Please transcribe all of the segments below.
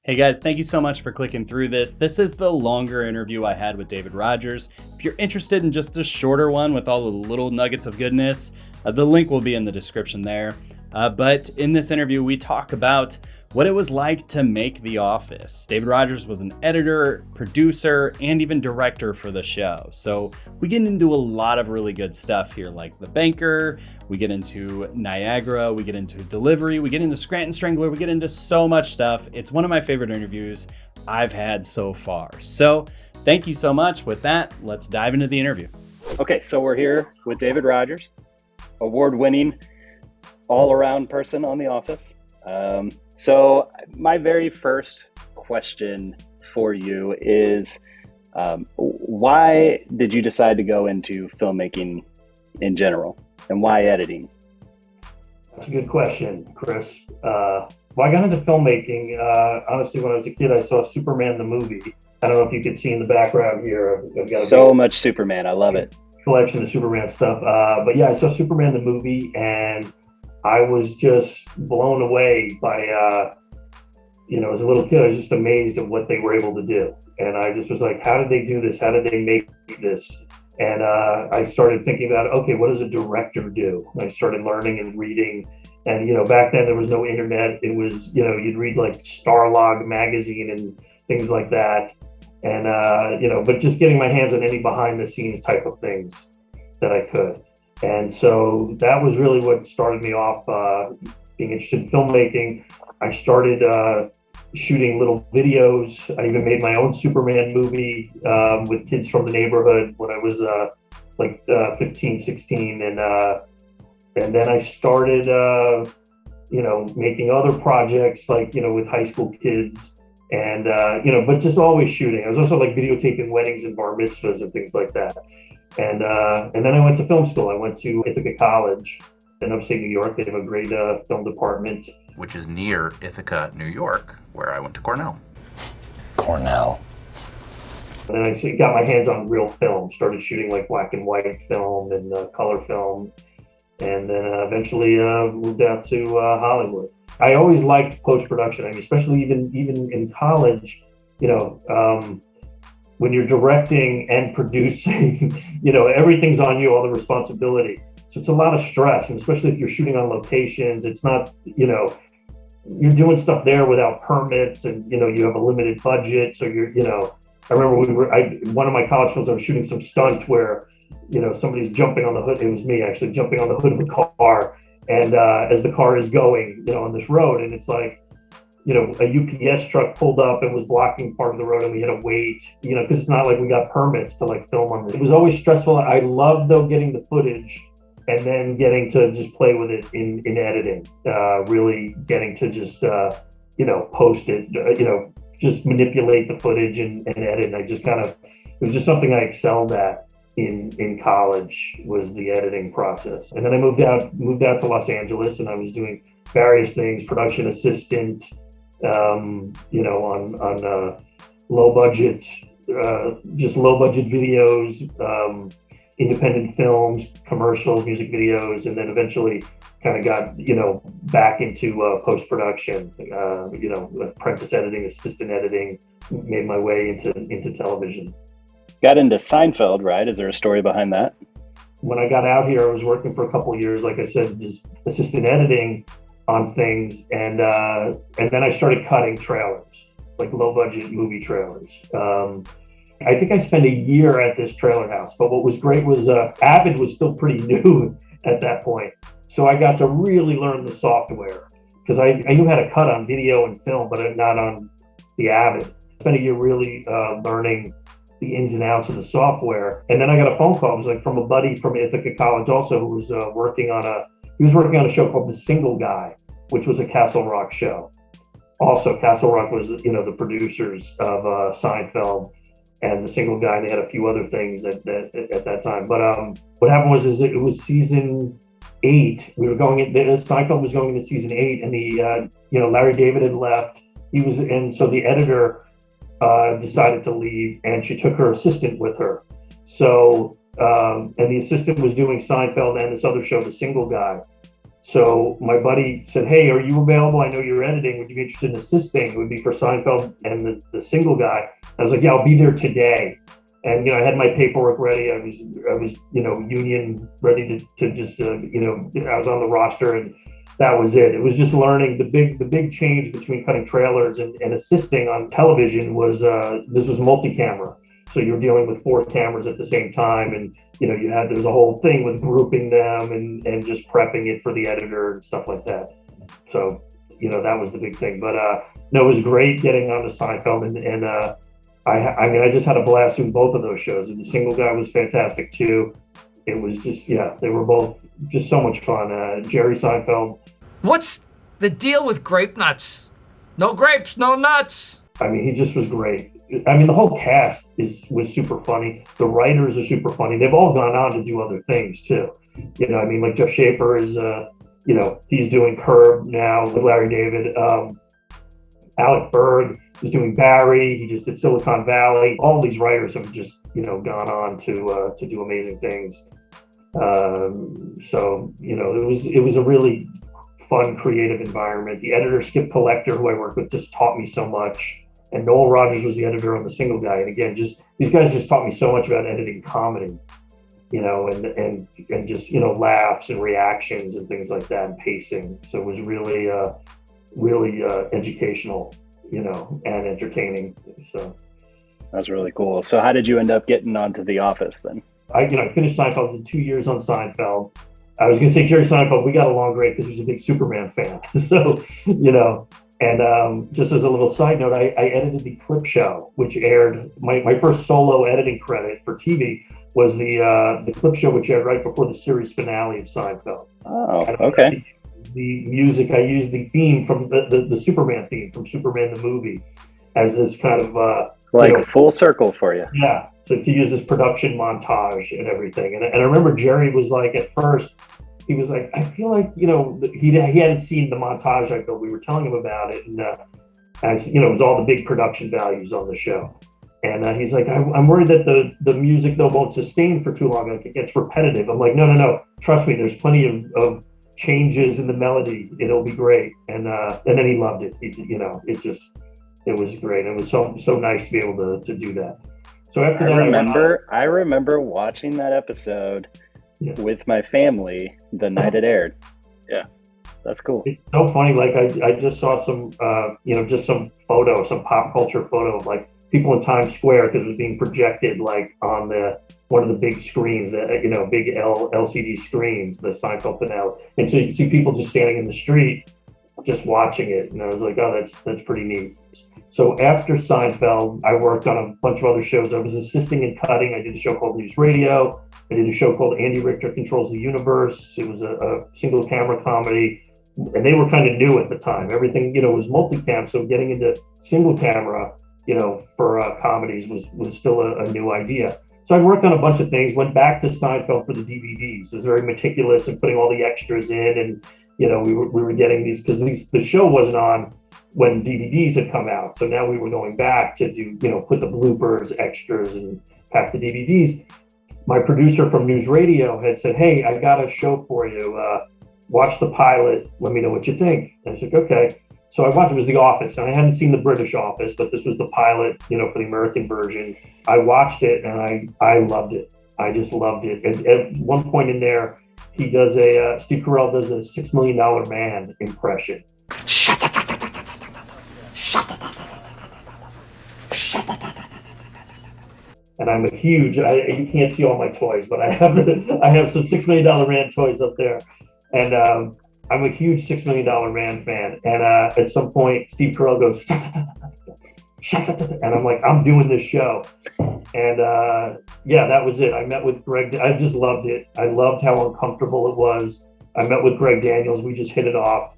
Hey guys, thank you so much for clicking through this. This is the longer interview I had with David Rogers. If you're interested in just a shorter one with all the little nuggets of goodness, the link will be in the description there. But in this interview, we talk about what it was like to make The Office. David Rogers was an editor, producer, and even director for the show. So we get into a lot of really good stuff here, like The Banker, we get into Niagara, we get into Delivery, we get into Scranton Strangler, we get into so much stuff. It's one of my favorite interviews I've had so far. So thank you so much. With that, let's dive into the interview. Okay, so we're here with David Rogers, award-winning all-around person on The Office. So my very first question for you is, why did you decide to go into filmmaking in general, and why editing? That's a good question, Chris. Well, I got into filmmaking. Honestly, when I was a kid, I saw Superman the movie. I don't know if you can see in the background here. I've got so much Superman. I love it. Collection of Superman stuff. But yeah, I saw Superman the movie, and I was just blown away by, as a little kid, I was just amazed at what they were able to do. And I just was like, how did they do this? How did they make this? And I started thinking about, okay, what does a director do? And I started learning and reading. And, back then there was no internet. It was, you'd read like Starlog magazine and things like that. And, but just getting my hands on any behind the scenes type of things that I could. And so that was really what started me off being interested in filmmaking. I started shooting little videos. I even made my own Superman movie with kids from the neighborhood when I was 15, 16. And then I started, making other projects with high school kids and, but just always shooting. I was also videotaping weddings and bar mitzvahs and things like that. And then I went to film school. I went to Ithaca College in upstate New York. They have a great film department. Which is near Ithaca, New York, where I went to Cornell. And then I got my hands on real film, started shooting black and white film and color film. And then eventually moved out to Hollywood. I always liked post-production. I mean, especially even in college, when you're directing and producing, everything's on you, all the responsibility. So it's a lot of stress, and especially if you're shooting on locations, it's not, you're doing stuff there without permits and, you have a limited budget. So I remember one of my college films, I was shooting some stunt where, somebody's jumping on the hood. It was me actually jumping on the hood of a car. And as the car is going, on this road, and it's like, a UPS truck pulled up and was blocking part of the road, and we had to wait, because it's not like we got permits to film on it. It was always stressful. I loved though getting the footage and then getting to just play with it in editing, really getting to just, post it, just manipulate the footage and edit. And I just it was just something I excelled at in college, was the editing process. And then I moved out to Los Angeles, and I was doing various things, production assistant, on low budget videos, independent films, commercials, music videos, and then eventually kind of got, back into post-production, apprentice editing, assistant editing, made my way into television. Got into Seinfeld, right? Is there a story behind that? When I got out here, I was working for a couple of years, like I said, just assistant editing on things, and then I started cutting trailers, low budget movie trailers. I think I spent a year at this trailer house, but what was great was Avid was still pretty new at that point. So I got to really learn the software, because I knew how to cut on video and film, but not on the Avid. I spent a year really learning the ins and outs of the software. And then I got a phone call. It was from a buddy from Ithaca College also, who was working on a show called The Single Guy, which was a Castle Rock show. Also, Castle Rock was, the producers of Seinfeld and The Single Guy. They had a few other things at that time. But what happened was it was season 8. We were Seinfeld was going into season 8, and the Larry David had left. And so the editor decided to leave, and she took her assistant with her. So, and the assistant was doing Seinfeld and this other show, The Single Guy. So my buddy said, "Hey, are you available? I know you're editing. Would you be interested in assisting? It would be for Seinfeld and the single guy." I was like, "Yeah, I'll be there today." And I had my paperwork ready. I was union ready to just I was on the roster, and that was it. It was just learning the big change between cutting trailers and assisting on television was this was multi-camera. So you're dealing with 4 cameras at the same time, and there's a whole thing with grouping them and just prepping it for the editor and stuff like that. So that was the big thing. But no, it was great getting on to Seinfeld, and I just had a blast doing both of those shows. And the single guy was fantastic too. It was just they were both just so much fun. Jerry Seinfeld. What's the deal with grape nuts? No grapes, no nuts. I mean, he just was great. I mean, the whole cast was super funny. The writers are super funny. They've all gone on to do other things too. Like Jeff Schaffer is, he's doing Curb now with Larry David. Alec Berg is doing Barry. He just did Silicon Valley. All these writers have just, gone on to do amazing things. It was a really fun, creative environment. The editor, Skip Collector, who I worked with, just taught me so much. And Noel Rogers was the editor on The Single Guy. And again, these guys just taught me so much about editing comedy, and just, laughs and reactions and things like that, and pacing. So it was really, really educational, and entertaining. So that's really cool. So how did you end up getting onto The Office then? I finished Seinfeld in 2 years on Seinfeld. I was going to say Jerry Seinfeld, we got along great because he was a big Superman fan. So, and just as a little side note, I edited the Clip Show, which aired, my first solo editing credit for TV was the Clip Show, which aired right before the series finale of Seinfeld. Oh, okay. The music, I used the theme from the Superman theme from Superman the movie as this kind of full circle for you. Yeah, so to use this production montage and everything. And I remember Jerry was like, at first, he was like, I feel like, he hadn't seen the montage I built. We were telling him about it. And, it was all the big production values on the show. And he's like, I'm worried that the music, though, won't sustain for too long. Like, it gets repetitive. I'm like, no. Trust me, there's plenty of changes in the melody. It'll be great. And then he loved it. It was great. It was so nice to be able to do that. So after I remember watching that episode with my family the night it aired. Yeah, that's cool. It's so funny. Like I just saw some, just some pop culture photo of like people in Times Square because it was being projected like on one of the big screens, big LCD screens, the Seinfeld finale. And so you see people just standing in the street, just watching it. And I was like, oh, that's pretty neat. So after Seinfeld, I worked on a bunch of other shows. I was assisting in cutting. I did a show called News Radio. I did a show called Andy Richter Controls the Universe. It was a single camera comedy, and they were kind of new at the time. Everything, was multicam. So getting into single camera, for comedies was still a new idea. So I worked on a bunch of things, went back to Seinfeld for the DVDs. I was very meticulous in putting all the extras in, and, we were getting these, because the show wasn't on when DVDs had come out. So now we were going back to do, put the bloopers, extras, and pack the DVDs. My producer from News Radio had said, hey, I got a show for you. Watch the pilot. Let me know what you think. And I said, okay. So I watched, it was The Office. And I hadn't seen the British Office, but this was the pilot, for the American version. I watched it and I loved it. I just loved it. And at one point in there, he does Steve Carell does a $6 Million Man impression. Shut up. And I'm a huge, you can't see all my toys, but I have some $6 Million Man toys up there. And I'm a huge $6 Million Man fan. And at some point, Steve Carell goes, and I'm like, I'm doing this show. And that was it. I met with Greg. I just loved it. I loved how uncomfortable it was. I met with Greg Daniels. We just hit it off.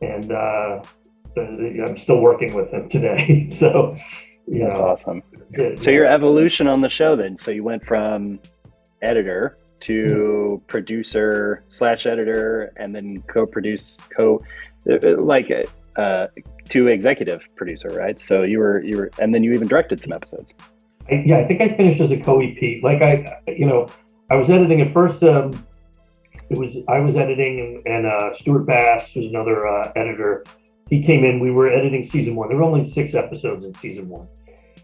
And I'm still working with him today. So, that's awesome. So your evolution on the show then, so you went from editor to producer / editor, and then to executive producer, right? So you were, and then you even directed some episodes. I think I finished as a co-EP. Like I was editing at first. I was editing, and Stuart Bass was another editor. He came in. We were editing season 1. There were only 6 episodes in season 1.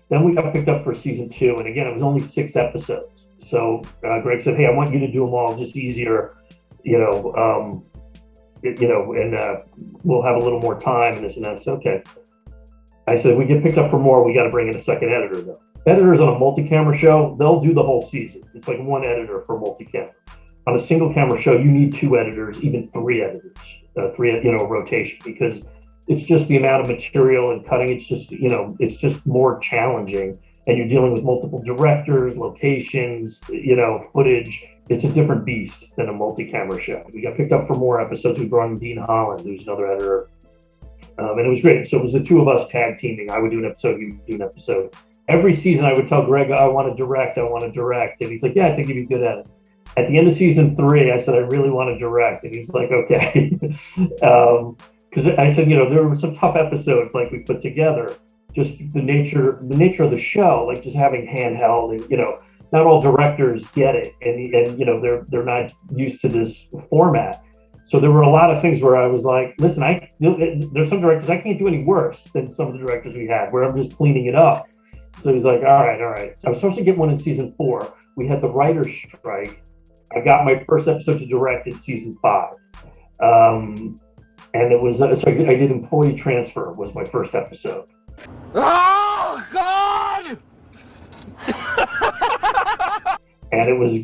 Then we got picked up for season 2, and again, it was only 6 episodes. So Greg said, "Hey, I want you to do them all, just easier, and we'll have a little more time." And this and that. So, okay. I said, "We get picked up for more. We got to bring in a second editor, though." Editors on a multi-camera show, they'll do the whole season. It's like one editor for multi-camera. On a single camera show, you need 2 editors, even 3 editors, rotation, because it's just the amount of material and cutting. It's just more challenging, and you're dealing with multiple directors, locations, footage. It's a different beast than a multi-camera show. We got picked up for more episodes. We brought in Dean Holland, who's another editor, and it was great. So it was the 2 of us tag teaming. I would do an episode, he would do an episode. Every season, I would tell Greg, "I want to direct, and he's like, "Yeah, I think you'd be good at it." At the end of season 3, I said, "I really want to direct," and he's like, "Okay." Because I said, there were some tough episodes like we put together, just the nature of the show, like just having handheld, and not all directors get it, and they're not used to this format. So there were a lot of things where I was like, "Listen, there's some directors I can't do any worse than some of the directors we had, where I'm just cleaning it up." So he's like, all right. So I was supposed to get one in season 4. We had the writer's strike. I got my first episode to direct in season 5. And it was, so I did Employee Transfer was my first episode. Oh, God! And it was,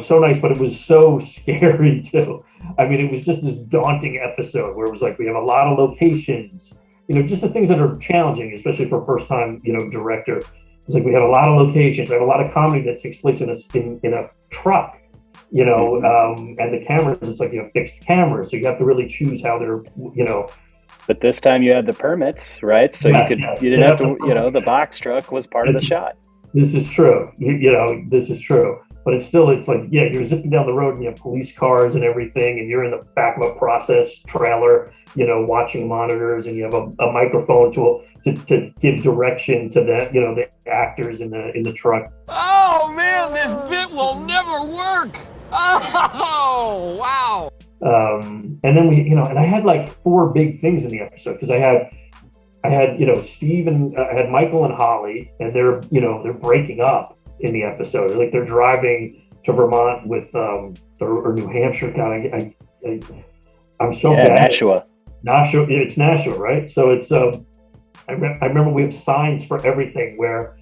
so nice, but it was so scary too. I mean, it was just this daunting episode where it was like, we have a lot of locations, just the things that are challenging, especially for a first-time, director. It's like we have a lot of locations. I have a lot of comedy that takes place in a truck, and the cameras. It's like fixed cameras, so you have to really choose how they're, But this time you had the permits, right? So you didn't have to. The box truck was part of the shot. This is true. This is true. But it's like, you're zipping down the road and you have police cars and everything, and you're in the back of a process trailer, watching monitors, and you have a microphone to give direction to the actors in the truck. Oh, man, this bit will never work. Oh, wow. And then and I had like 4 big things in the episode, because I had Steve and I had Michael and Holly, and they're breaking up in the episode. Like they're driving to Vermont with or New Hampshire. God, I'm so bad. Nashua. It's Nashua, right? So it's I remember we have signs for everything where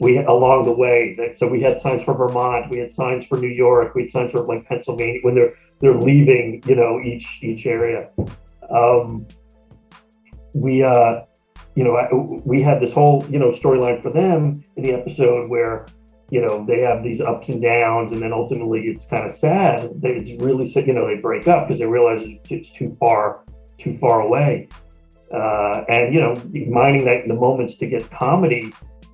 we along the way. So we had signs for Vermont, we had signs for New York, we had signs for like Pennsylvania when they're leaving, each area. We had this whole storyline for them in the episode where they have these ups and downs, and then ultimately it's kind of sad. It's really, they break up because they realize it's too far away. And mining the moments to get comedy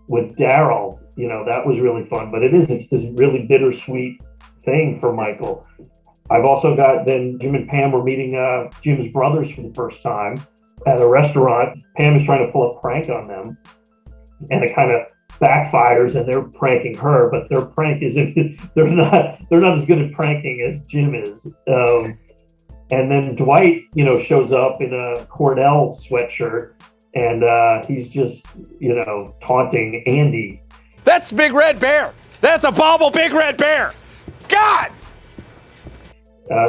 with Daryl, that was really fun. But it's this really bittersweet thing for Michael. I've also got then Jim and Pam were meeting Jim's brothers for the first time at a restaurant. Pam is trying to pull a prank on them, and it kind of backfires, and they're pranking her, but their prank isn't, they're not as good at pranking as Jim is. And then Dwight, shows up in a Cornell sweatshirt, and he's just, taunting Andy. That's Big Red Bear. That's a bobble Big Red Bear. God!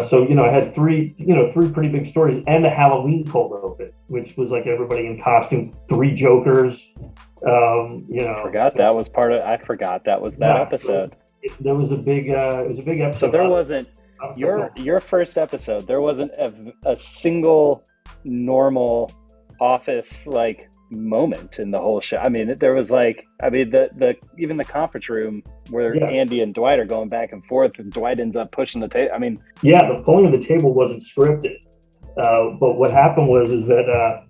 So I had 3 pretty big stories, and a Halloween cold open, which was like everybody in costume, 3 Jokers. I forgot that was that episode. There was a big, it was a big episode. So there wasn't your first episode. There wasn't a single normal office like moment in the whole show. I mean, there was even the conference room where Andy and Dwight are going back and forth, and Dwight ends up pushing the table. I mean, the pulling of the table wasn't scripted, but what happened was that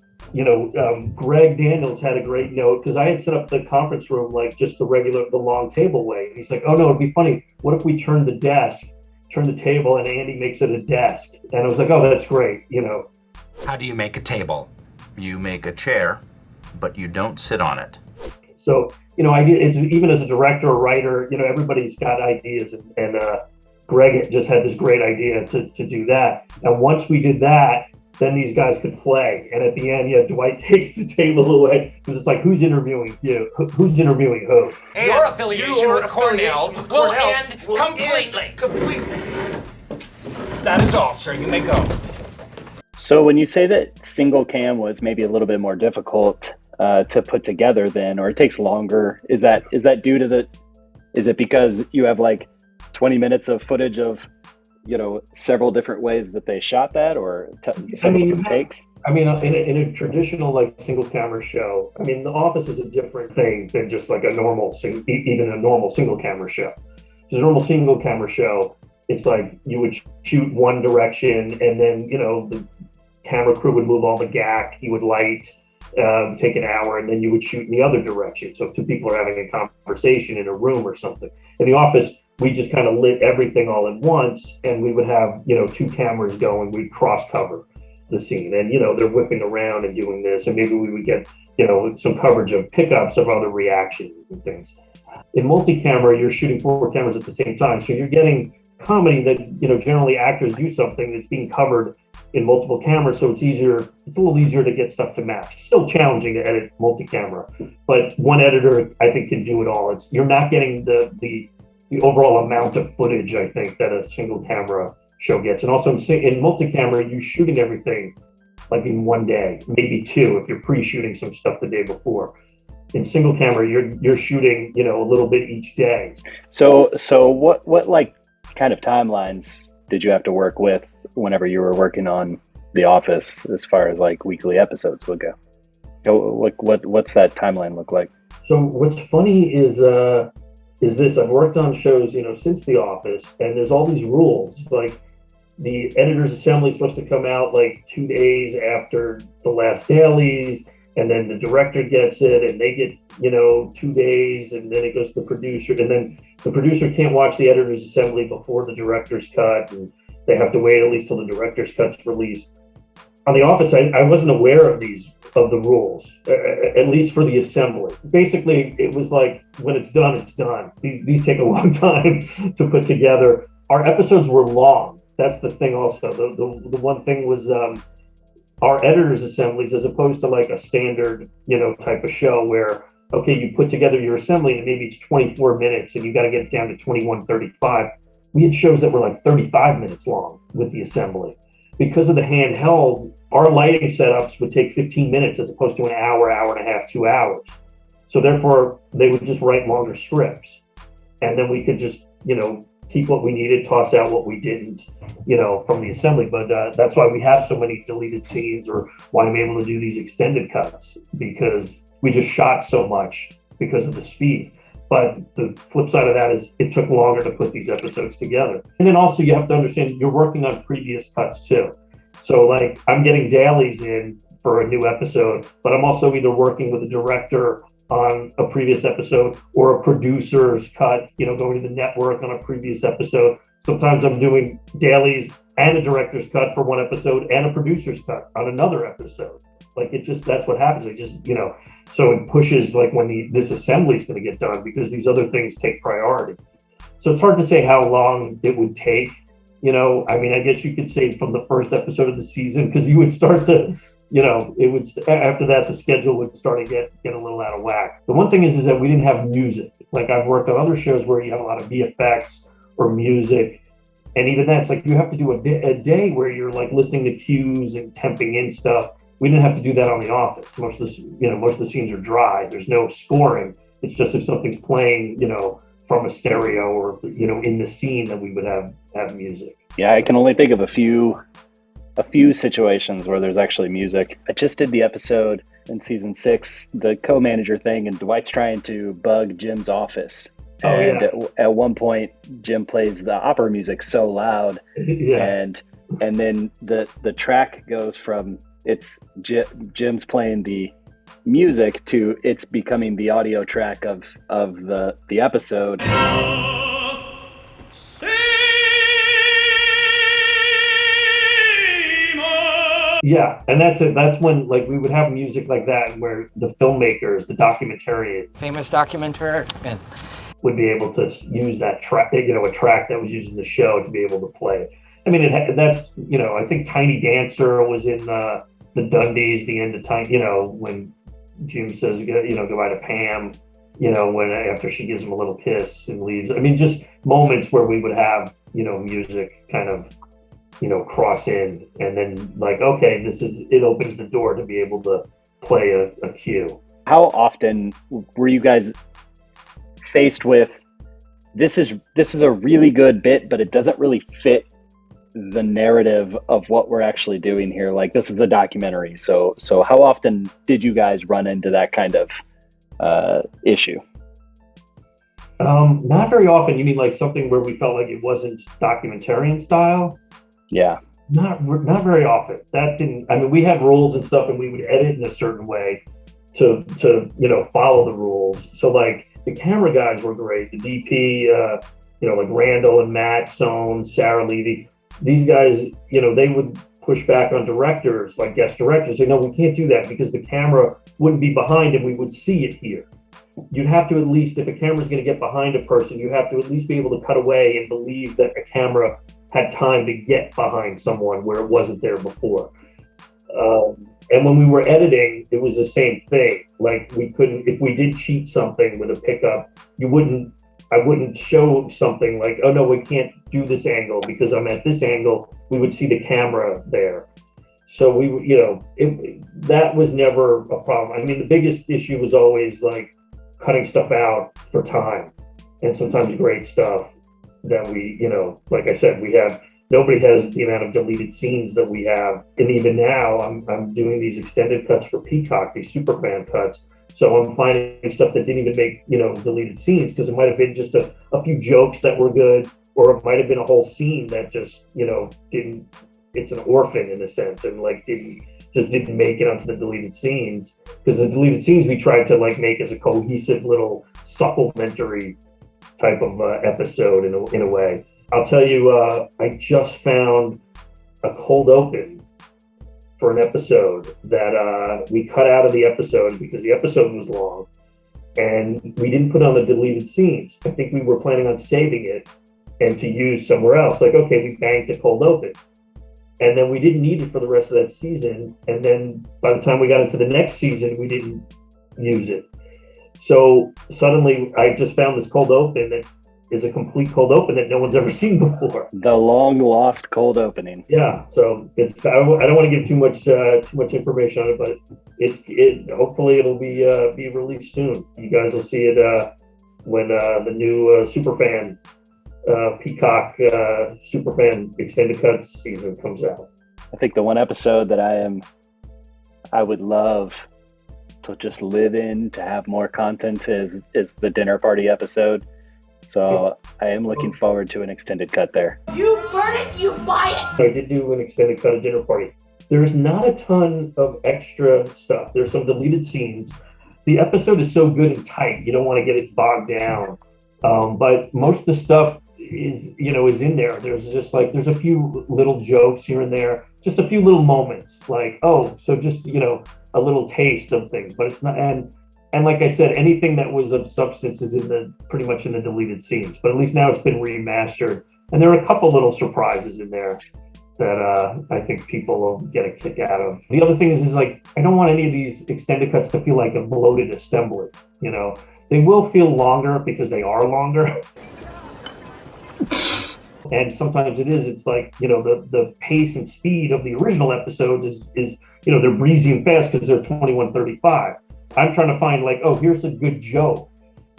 Greg Daniels had a great note, because I had set up the conference room like just the long table way, and he's like, "Oh no, it'd be funny. What if we turn the table, and Andy makes it a desk?" And I was like, "Oh, that's great." How do you make a table? You make a chair, but you don't sit on it. So, it's even as a director or writer, everybody's got ideas, and Greg just had this great idea to do that. And once we did that, then these guys could play. And at the end, yeah, Dwight takes the table away because it's like, who's interviewing you? Who's interviewing who? And your affiliation with Cornell will end completely. That is all, sir. You may go. So when you say that single cam was maybe a little bit more difficult to put together then, or it takes longer, is that due to is it because you have like 20 minutes of footage of, several different ways that they shot that, or several different takes? I mean, in a traditional like single camera show, I mean, The Office is a different thing than just like even a normal single camera show. Just a normal single camera show, it's like you would shoot one direction, and then the camera crew would move all the gack, you would light, take an hour, and then you would shoot in the other direction. So if two people are having a conversation in a room or something. In The Office, we just kind of lit everything all at once, and we would have, two cameras going, we'd cross cover the scene, and, they're whipping around and doing this, and maybe we would get, some coverage of pickups of other reactions and things. In multi-camera, you're shooting 4 cameras at the same time. So you're getting comedy that, generally actors do something that's being covered in multiple cameras. So it's a little easier to get stuff to match. Still challenging to edit multi-camera, but one editor, I think, can do it all. You're not getting the overall amount of footage, I think, that a single camera show gets. And also in multi-camera, you're shooting everything like in one day, maybe 2 if you're pre-shooting some stuff the day before. In single camera, you're shooting, a little bit each day. So what like kind of timelines did you have to work with whenever you were working on The Office, as far as like weekly episodes would go? What's that timeline look like? So what's funny is this: I've worked on shows, since The Office, and there's all these rules. Like the editors' assembly is supposed to come out like 2 days after the last dailies. And then the director gets it, and they get, 2 days, and then it goes to the producer, and then the producer can't watch the editor's assembly before the director's cut, and they have to wait at least till the director's cut's released. On The Office, I wasn't aware of the rules, at least for the assembly. Basically, it was like, when it's done, it's done. These take a long time to put together. Our episodes were long. That's the thing also. The one thing was, our editors' assemblies, as opposed to like a standard, type of show where, okay, you put together your assembly and maybe it's 24 minutes and you got to get it down to 21:35. We had shows that were like 35 minutes long with the assembly. Because of the handheld, our lighting setups would take 15 minutes as opposed to an hour, hour and a half, 2 hours. So therefore, they would just write longer scripts. And then we could just, keep what we needed, toss out what we didn't, from the assembly. But that's why we have so many deleted scenes, or why I'm able to do these extended cuts, because we just shot so much because of the speed. But the flip side of that is it took longer to put these episodes together. And then also you have to understand you're working on previous cuts too. So like I'm getting dailies in for a new episode, but I'm also either working with a director on a previous episode or a producer's cut, going to the network on a previous episode. Sometimes I'm doing dailies and a director's cut for one episode and a producer's cut on another episode. Like that's what happens. So it pushes like when this assembly is going to get done, because these other things take priority. So it's hard to say how long it would take. I guess you could say from the first episode of the season, because you would start to, it would, after that, the schedule would start to get a little out of whack. The one thing is that we didn't have music. Like I've worked on other shows where you have a lot of VFX or music. And even that's like, you have to do a day where you're like listening to cues and temping in stuff. We didn't have to do that on The Office. Most of the scenes are dry. There's no scoring. It's just if something's playing, from a stereo or, in the scene, that we would have music. Yeah, I can only think of a few situations where there's actually music. I just did the episode in season 6, the co-manager thing, and Dwight's trying to bug Jim's office. And at one point, Jim plays the opera music so loud, and then the track goes from Jim's playing the music to it's becoming the audio track of the episode. Yeah, and that's it. That's when like we would have music like that, where the filmmakers, the documentarian, famous documenter, and would be able to use that track, a track that was used in the show to be able to play it. I mean, that's, I think Tiny Dancer was in the Dundies, the end of time, when Jim says, goodbye to Pam, when after she gives him a little kiss and leaves. I mean, just moments where we would have, music kind of, cross in, and then like, okay, it opens the door to be able to play a cue. How often were you guys faced with, this is a really good bit, but it doesn't really fit the narrative of what we're actually doing here? Like, this is a documentary. So how often did you guys run into that kind of issue? Not very often. You mean like something where we felt like it wasn't documentarian style? Yeah. Not very often. That didn't, I mean, we had rules and stuff, and we would edit in a certain way to follow the rules. So like the camera guys were great. The DP, like Randall and Matt Sohn, Sarah Levy, these guys, they would push back on directors, like guest directors, say, no, we can't do that because the camera wouldn't be behind and we would see it here. You'd have to at least, if a camera's going to get behind a person, you have to at least be able to cut away and believe that the camera had time to get behind someone where it wasn't there before. And when we were editing, it was the same thing. Like, we couldn't, if we did cheat something with a pickup, I wouldn't show something like, oh no, we can't do this angle because I'm at this angle. We would see the camera there. So we, that was never a problem. I mean, the biggest issue was always like cutting stuff out for time, and sometimes great stuff that we, like I said, nobody has the amount of deleted scenes that we have. And even now I'm doing these extended cuts for Peacock, these super fan cuts. So I'm finding stuff that didn't even make, deleted scenes, because it might have been just a few jokes that were good, or it might have been a whole scene that just, didn't, it's an orphan in a sense, and like didn't make it onto the deleted scenes, because the deleted scenes we tried to like make as a cohesive little supplementary type of episode in a way. I'll tell you, I just found a cold open for an episode that we cut out of the episode because the episode was long and we didn't put on the deleted scenes. I think we were planning on saving it and to use somewhere else. Like, okay, we banked a cold open. And then we didn't need it for the rest of that season. And then by the time we got into the next season, we didn't use it. So suddenly I just found this cold open that is a complete cold open that no one's ever seen before. The long lost cold opening. Yeah. So it's, I don't want to give too much information on it, but hopefully it'll be released soon. You guys will see it when the new Superfan Peacock Superfan extended cuts season comes out. I think the one episode that I would love to just live in, to have more content, is the dinner party episode. So I am looking forward to an extended cut there. You burn it, you buy it. I did do an extended cut of Dinner Party. There's not a ton of extra stuff. There's some deleted scenes. The episode is so good and tight, you don't want to get it bogged down. But most of the stuff is in there. There's just like, there's a few little jokes here and there, just a few little moments like, oh, so just, a little taste of things, but it's not, and like I said, anything that was of substance is pretty much in the deleted scenes, but at least now it's been remastered. And there are a couple little surprises in there that I think people will get a kick out of. The other thing is like, I don't want any of these extended cuts to feel like a bloated assembly. They will feel longer because they are longer. And sometimes it is, it's like, the pace and speed of the original episodes is they're breezy and fast because they're 21:35. I'm trying to find like, oh, here's a good joke,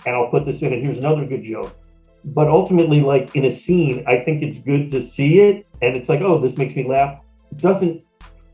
and I'll put this in, and here's another good joke. But ultimately, like in a scene, I think it's good to see it, and it's like, oh, this makes me laugh. It doesn't,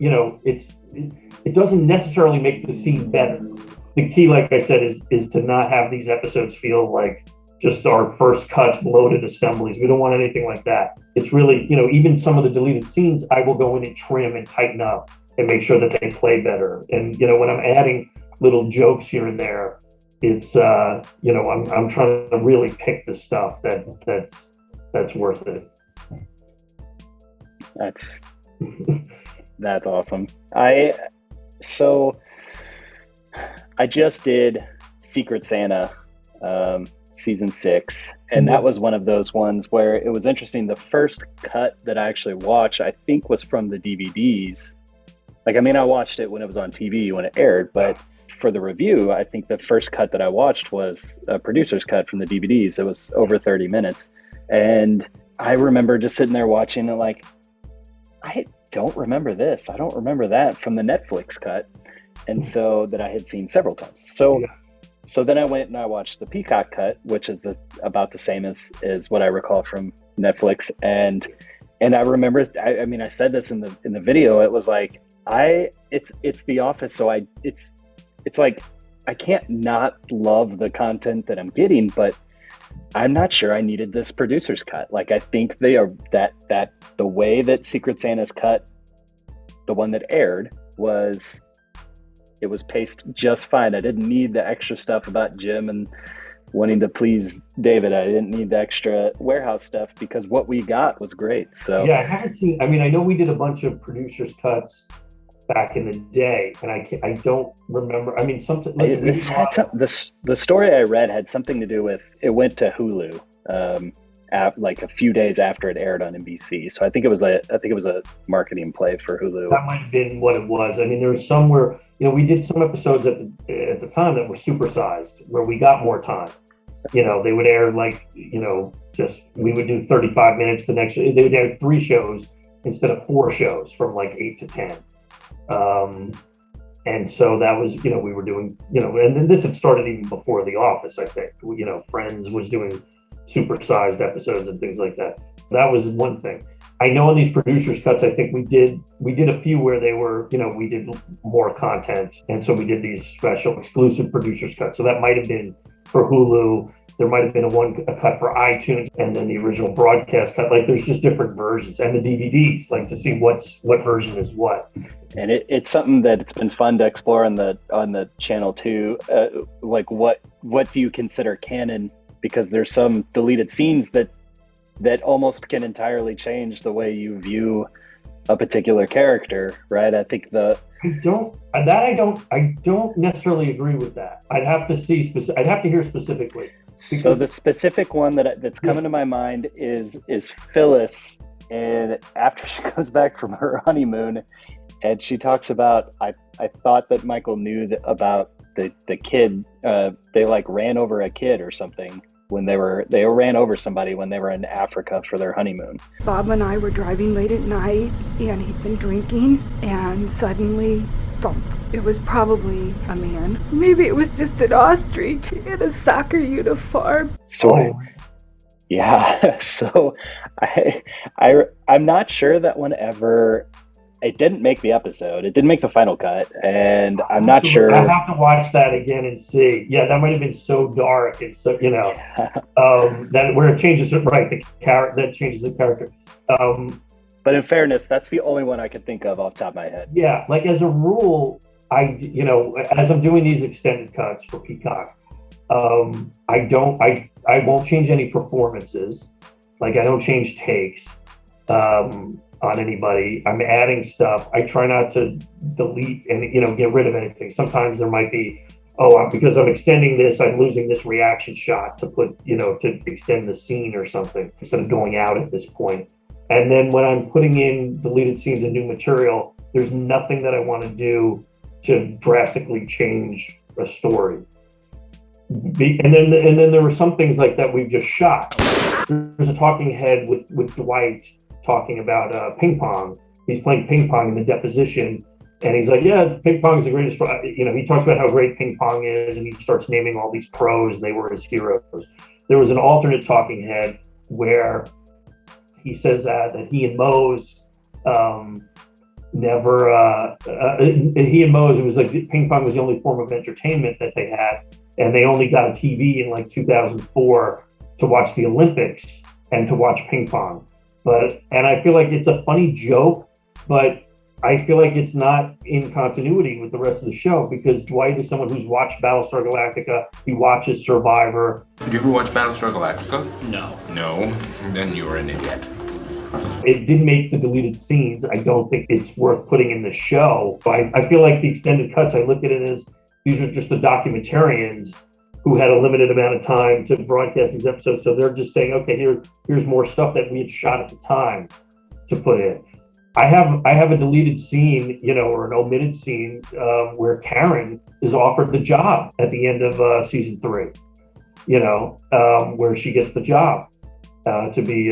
it doesn't necessarily make the scene better. The key, like I said, is to not have these episodes feel like just our first cuts, bloated assemblies. We don't want anything like that. It's really, even some of the deleted scenes, I will go in and trim and tighten up and make sure that they play better. And, when I'm adding little jokes here and there, it's, I'm trying to really pick the stuff that's worth it. That's awesome. I just did Secret Santa. season 6, and that was one of those ones where it was interesting. The first cut that I actually watched, I think, was from the DVDs. Like, I mean, I watched it when it was on TV when it aired, but for the review, I think the first cut that I watched was a producer's cut from the DVDs. It was over 30 minutes. And I remember just sitting there watching it like, I don't remember this. I don't remember that from the Netflix cut. And so that I had seen several times. So then I went and I watched the Peacock cut, which is about the same as what I recall from Netflix. And I remember, I mean, I said this in the video. It was like, it's The Office. So it's like, I can't not love the content that I'm getting, but I'm not sure I needed this producer's cut. Like, I think they are that the way that Secret Santa's cut, the one that aired, it was paced just fine. I didn't need the extra stuff about Jim and wanting to please David. I didn't need the extra warehouse stuff because what we got was great. So yeah, I haven't seen. I mean, I know we did a bunch of producers cuts back in the day, and I don't remember. I mean, something. The story I read had something to do with it went to Hulu. Like a few days after it aired on NBC. So I think it was a marketing play for Hulu. That might have been what it was. I mean, there was some where, we did some episodes at the time that were supersized, where we got more time. They would air like, we would do 35 minutes the next, they would air 3 shows instead of 4 shows from like 8 to 10. And so that was, we were doing, and then this had started even before The Office, I think. Friends was doing supersized episodes and things like that. That was one thing. I know in these producers cuts, I think we did a few where they were, we did more content. And so we did these special exclusive producers cuts. So that might have been for Hulu. There might have been a cut for iTunes, and then the original broadcast cut. Like, there's just different versions, and the DVDs, like, to see what version is what. And it's something that it's been fun to explore on the channel too. Like, what do you consider canon? Because there's some deleted scenes that almost can entirely change the way you view a particular character, right? I think I don't necessarily agree with that. I'd have to hear specifically. So the specific one that's coming to my mind is Phyllis, and after she goes back from her honeymoon, and she talks about, I thought that Michael knew about the kid. They like ran over a kid or something when they ran over somebody when they were in Africa for their honeymoon. Bob and I were driving late at night, and he'd been drinking, and suddenly, thump. It was probably a man. Maybe it was just an ostrich in a soccer uniform. Yeah. So I'm not sure that one ever. It didn't make the episode. It didn't make the final cut, and I'm not sure. I have to watch that again and see. Yeah, that might have been so dark. It's so, that where it changes it, right? That changes the character. But in fairness, that's the only one I could think of off the top of my head. Yeah, like as a rule, as I'm doing these extended cuts for Peacock, I won't change any performances. Like, I don't change takes on anybody. I'm adding stuff. I try not to delete and get rid of anything. Sometimes there might be, because I'm extending this, I'm losing this reaction shot to put, to extend the scene or something instead of going out at this point. And then when I'm putting in deleted scenes and new material, there's nothing that I want to do to drastically change a story. And then there were some things like that we've just shot. There's a talking head with Dwight talking about ping pong. He's playing ping pong in the deposition, and he's like, yeah, ping pong is the greatest. He talks about how great ping pong is, and he starts naming all these pros. They were his heroes. There was an alternate talking head where he says that he and Mose it was like ping pong was the only form of entertainment that they had, and they only got a TV in like 2004 to watch the Olympics and to watch ping pong. And I feel like it's a funny joke, but I feel like it's not in continuity with the rest of the show, because Dwight is someone who's watched Battlestar Galactica. He watches Survivor. Did you ever watch Battlestar Galactica? No. No? Then you're an idiot. It didn't make the deleted scenes. I don't think it's worth putting in the show. I feel like the extended cuts, I look at it as these are just the documentarians who had a limited amount of time to broadcast these episodes. So they're just saying, okay, here's more stuff that we had shot at the time to put in. I have a deleted scene, or an omitted scene where Karen is offered the job at the end of season 3, where she gets the job to be,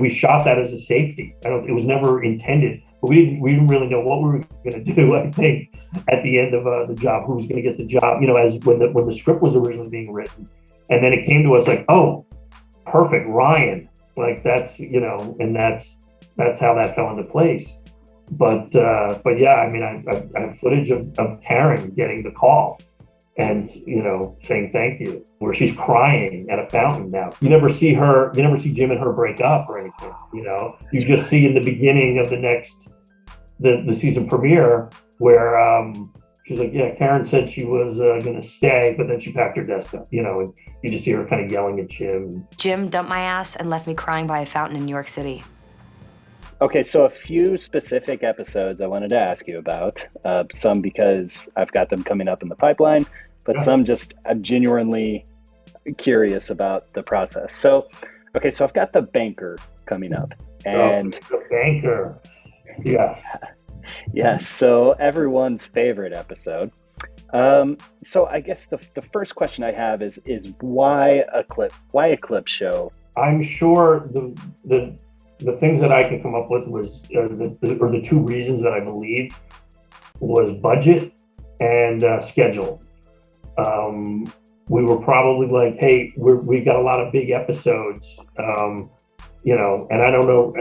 we shot that as a safety. It was never intended, but we didn't really know what we were going to do. I think at the end of the job, who was going to get the job, as when the script was originally being written, and then it came to us like, oh, perfect, Ryan, like that's, and that's how that fell into place. But yeah, I have footage of Karen getting the call and, saying thank you, where she's crying at a fountain now. You never see Jim and her break up or anything, You just see in the beginning of the season premiere where she's like, yeah, Karen said she was going to stay, but then she packed her desk up, and you just see her kind of yelling at Jim. Jim dumped my ass and left me crying by a fountain in New York City. Okay, so a few specific episodes I wanted to ask you about, some because I've got them coming up in the pipeline, but some just I'm genuinely curious about the process. So, okay, so I've got The Banker coming up. And The Banker, yeah. Yes, so everyone's favorite episode. So I guess the first question I have is why a clip show? I'm sure the things that I can come up with was the two reasons that I believe was budget and schedule. We were probably like, hey, we've got a lot of big episodes, and I don't know.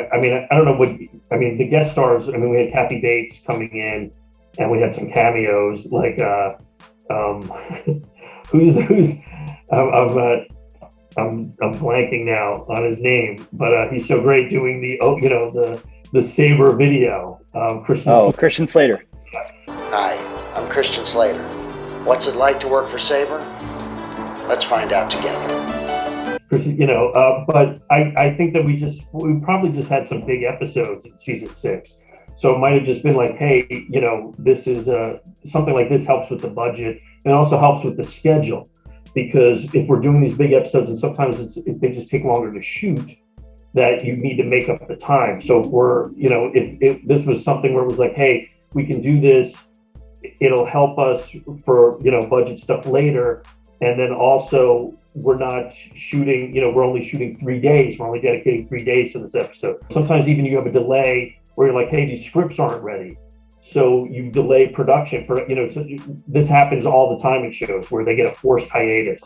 The guest stars. We had Kathy Bates coming in, and we had some cameos like I'm blanking now on his name, but he's so great doing the Saber video. Christian Slater. Hi, I'm Christian Slater. What's it like to work for Saber? Let's find out together. But I think that we probably just had some big episodes in season 6. So it might have just been like, hey, this is something like this helps with the budget and also helps with the schedule. Because if we're doing these big episodes and sometimes they just take longer to shoot, that you need to make up the time. So if we're, if this was something where it was like, hey, we can do this, it'll help us for, budget stuff later. And then also we're not shooting, we're only shooting 3 days. We're only dedicating 3 days to this episode. Sometimes even you have a delay where you're like, hey, these scripts aren't ready. So you delay production for, this happens all the time in shows where they get a forced hiatus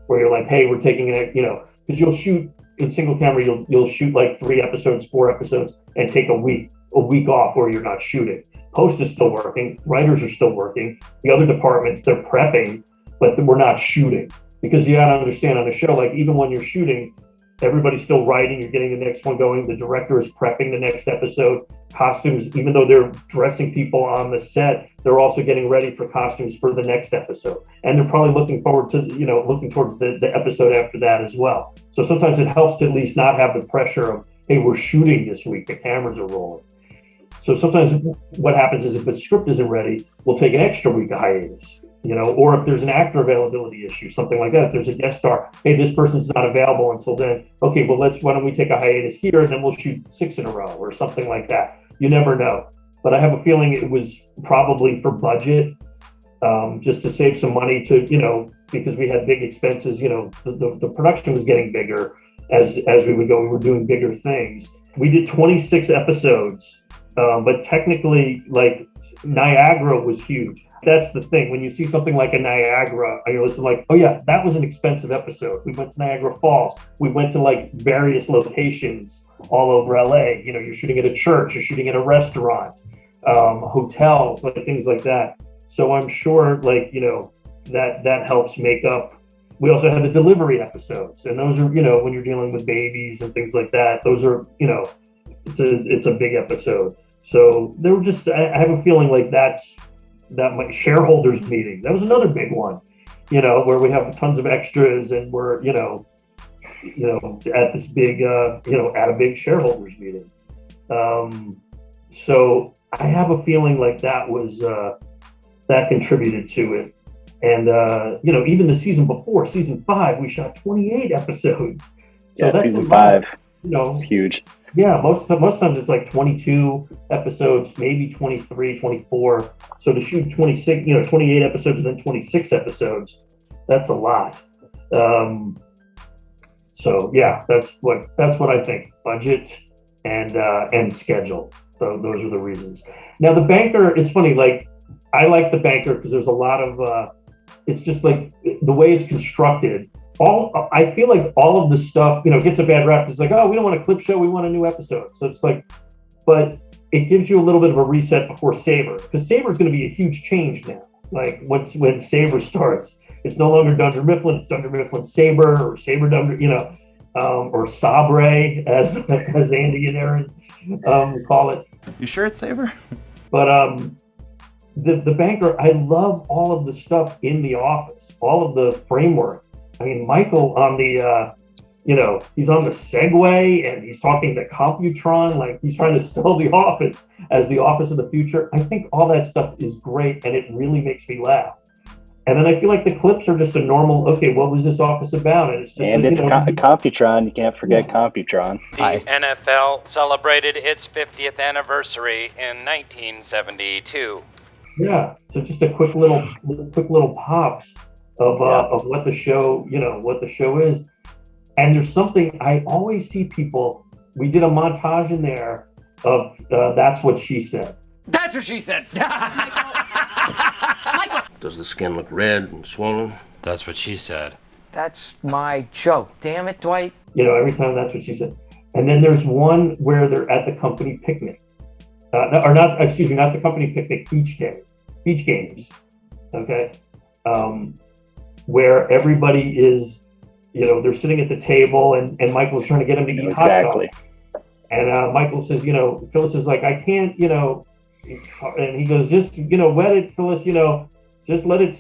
where you're like, hey, we're taking it, because you'll shoot in single camera, you'll shoot like 3 episodes, 4 episodes and take a week off where you're not shooting. Post is still working. Writers are still working. The other departments, they're prepping, but we're not shooting because you got to understand on a show, like even when you're shooting, everybody's still writing, you're getting the next one going. The director is prepping the next episode. Costumes, even though they're dressing people on the set, they're also getting ready for costumes for the next episode. And they're probably looking forward to, looking towards the episode after that as well. So sometimes it helps to at least not have the pressure of, hey, we're shooting this week, the cameras are rolling. So sometimes what happens is if the script isn't ready, we'll take an extra week of hiatus. Or if there's an actor availability issue, something like that. If there's a guest star, hey, this person's not available until then. Okay, well, why don't we take a hiatus here and then we'll shoot 6 in a row or something like that. You never know. But I have a feeling it was probably for budget, just to save some money to, because we had big expenses, the production was getting bigger as we would go. We were doing bigger things. We did 26 episodes, but technically, like, Niagara was huge. That's the thing. When you see something like a Niagara, you're listening like, oh yeah, that was an expensive episode. We went to Niagara Falls. We went to like various locations all over LA. You're shooting at a church, you're shooting at a restaurant, hotels, like things like that. So I'm sure that helps make up. We also had the delivery episodes, and those are, when you're dealing with babies and things like that, those are, it's a big episode. So they were just, I have a feeling like that my shareholders meeting, that was another big one, where we have tons of extras and we're, at this big, at a big shareholders meeting. So I have a feeling like that was, that contributed to it. And, even the season before, season 5, we shot 28 episodes. So that's season 5 it's huge. Yeah, most times it's like 22 episodes, maybe 23, 24. So to shoot 28 episodes and then 26 episodes, that's a lot. So yeah, that's what I think. Budget and schedule. So those are the reasons. Now the Banker, it's funny. Like I like the Banker because there's a lot of. It's just like the way it's constructed. I feel like all of the stuff, gets a bad rap. It's like, oh, we don't want a clip show, we want a new episode. So it's like, but it gives you a little bit of a reset before Saber, because Saber is going to be a huge change now. Like when Saber starts, it's no longer Dunder Mifflin, it's Dunder Mifflin Saber or Saber Dunder, or Sabre as Andy and Aaron call it. You sure it's Saber? But the Banker, I love all of the stuff in The Office, all of the framework. I mean, Michael on the, he's on the Segway and he's talking to Computron, like he's trying to sell The Office as the office of the future. I think all that stuff is great and it really makes me laugh. And then I feel like the clips are just a normal, okay, what was this office about? And it's just Computron. You can't forget Computron. The NFL celebrated its 50th anniversary in 1972. Yeah, so just a quick little pops of what the show, is. And there's something I always see people. We did a montage in there of That's What She Said. That's what she said. Michael. Does the skin look red and swollen? That's what she said. That's my joke. Damn it, Dwight. Every time That's What She Said. And then there's one where they're at the company picnic. Not the company picnic, beach games. Okay. Where everybody is, they're sitting at the table and Michael's trying to get them to eat hot dogs. And Michael says, Phyllis is like, I can't, and he goes, just, wet it, Phyllis, just let it,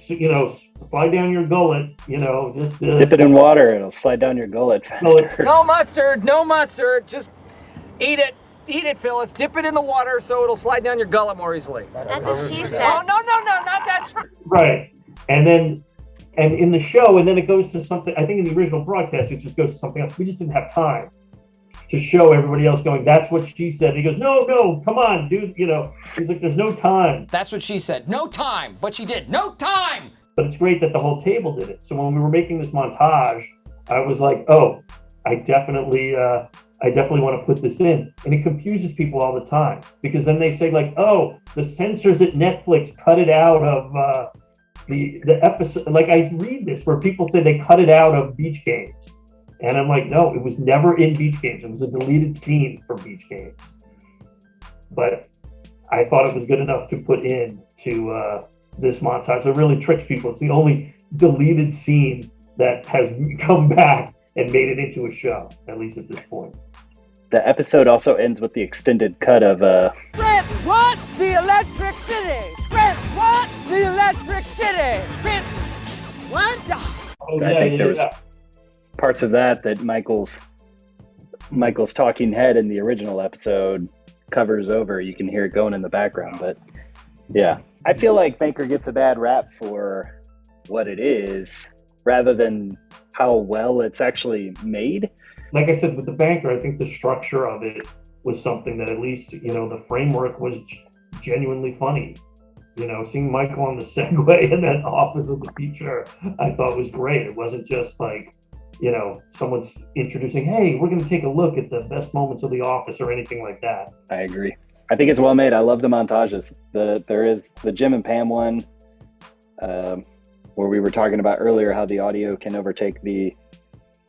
slide down your gullet, just dip it in water, it'll slide down your gullet faster. No mustard, just eat it. Eat it, Phyllis. Dip it in the water so it'll slide down your gullet more easily. That's what she said. Oh, no, not that. Right. And in the show, and then it goes to something, I think in the original broadcast, it just goes to something else. We just didn't have time to show everybody else going, that's what she said. And he goes, no, come on, dude. He's like, there's no time. That's what she said. No time. But she did. No time. But it's great that the whole table did it. So when we were making this montage, I was like, oh, I definitely want to put this in. And it confuses people all the time because then they say like, oh, the censors at Netflix cut it out of the episode. Like I read this where people say they cut it out of Beach Games. And I'm like, no, it was never in Beach Games. It was a deleted scene from Beach Games. But I thought it was good enough to put in to this montage. It really tricks people. It's the only deleted scene that has come back and made it into a show, at least at this point. The episode also ends with the extended cut of Scrap, what? The Electric City. Scrap, what? The Electric City. Scrap, what? Oh, I think there was parts of that Michael's talking head in the original episode covers over. You can hear it going in the background, but yeah. I feel like Banker gets a bad rap for what it is rather than how well it's actually made. Like I said, with the Banker, I think the structure of it was something that at least, the framework was genuinely funny. Seeing Michael on the Segway in that office of the future, I thought was great. It wasn't just like, someone's introducing, hey, we're going to take a look at the best moments of The Office or anything like that. I agree. I think it's well made. I love the montages. There is the Jim and Pam one, where we were talking about earlier how the audio can overtake the